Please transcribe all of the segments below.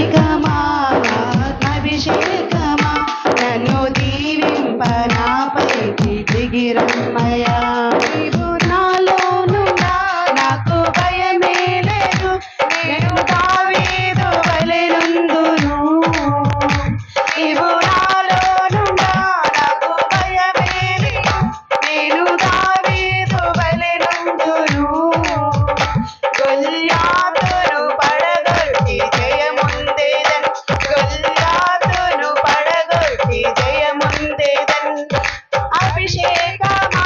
అభిషేకమా ఆత్మాభిషేకమా నన్ను దీవింప నాపైకి దిగిరమ్మయ్యా నీవు నాలోనున్నా నాకు భయమే లేదు నేను దావీదు వలెనుందును నీవు నాలోనున్నా నాకు భయమే లేదు నేను దావీదు వలెనుందును గొల్యాతును పడగొట్టి జయముందేదన్ గొల్యాతును పడగొట్టి జయముందేదన్ అభిషేకమా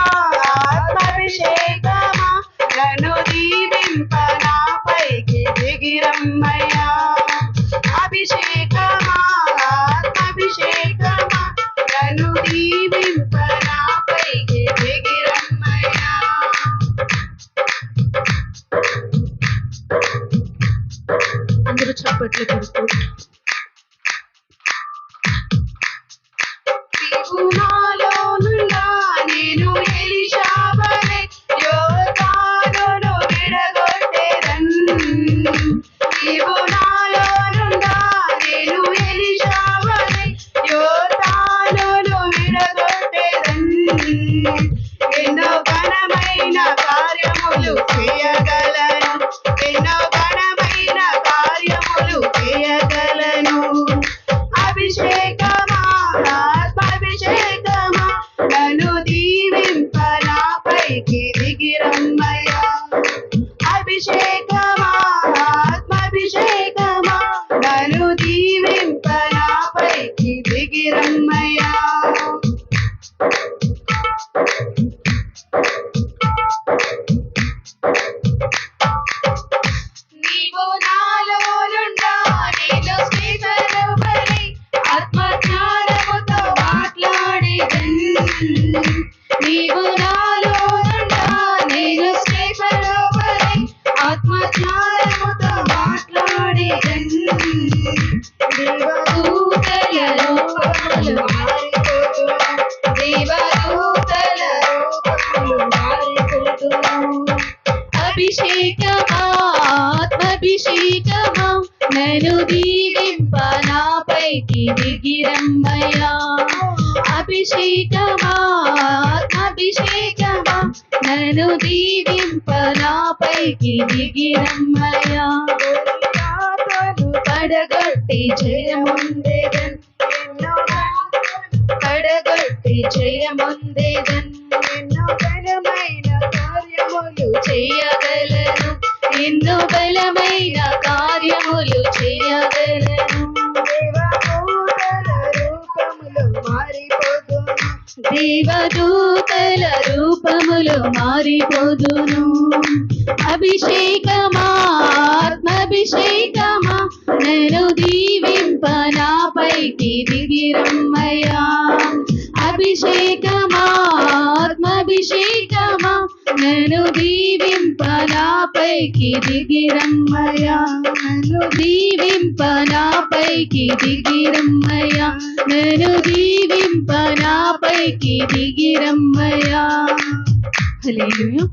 ఆత్మాభిషేకమా నన్ను దీవింప నాపైకి దిగిరమ్మయ్యా అభిషేకమా ఆత్మాభిషేకమా నన్ను దీవింప నాపైకి దిగిరమ్మయ్యా అందరూ చప్పట్లు కొడుతూ నీవు నాలోనున్నా నేను ఎలీషా వలె యోర్దానును విడగొట్టెదన్ నీవు నాలోనున్నా నేను ఎలీషా వలె యోర్దానును విడగొట్టెదన్ ఎన్నో ఘనమైన కార్యములు చేయగలను ఎన్నో ఘనమైన కార్యములు చేయగలను అభిషేకమా ఆత్మాభిషేకమా నన్ను దీవింప నాపైకి దిగిరమ్మయ్యా అభిషేకమా ఆత్మాభిషేకమా నన్ను దీవింప నాపైకి దిగిరమ్మయ్యా నీవు నాలోనున్నా నేను శ్రీధరు వలె ఆత్మజ్ఞానముతో మాట్లాడేదన్ నీవు నాలోనున్నా నేను శ్రీధరు వలె ఆత్మజ్ఞానముతో మాట్లాడేదన్ దేవదూతల రూపములు మారిపోతును దేవదూతల రూపములు మారిపోతును అభిషేకమా ఆత్మాభిషేకమా నన్ను దీవింప నాపైకి దిగిరమ్మయ్యా అభిషేకమా ఆత్మాభిషేకమా నన్ను దీవింప నాపైకి దిగిరమ్మయ్యా పడగొట్టి జయముందేదన్ పడగొట్టి జయముందేదన్ ఎన్నో బలమైన కార్యములు చేయగలను ఎన్నో బలమైన కార్యములు చేయగలను దేవదూతల రూపములు మారిపోదును అభిషేకమా ఆత్మాభిషేకమా నన్ను దీవింప నాపైకి దిగిరమ్మయ్యా అభిషేకమా ఆత్మాభిషేకమా నన్ను దీవింప నాపైకి దిగిరమ్మయ్యా నన్ను దీవింప నాపైకి దిగిరమ్మయ్యా నన్ను దీవింప నాపైకి దిగిరమ్మయ్యా హల్లెలూయా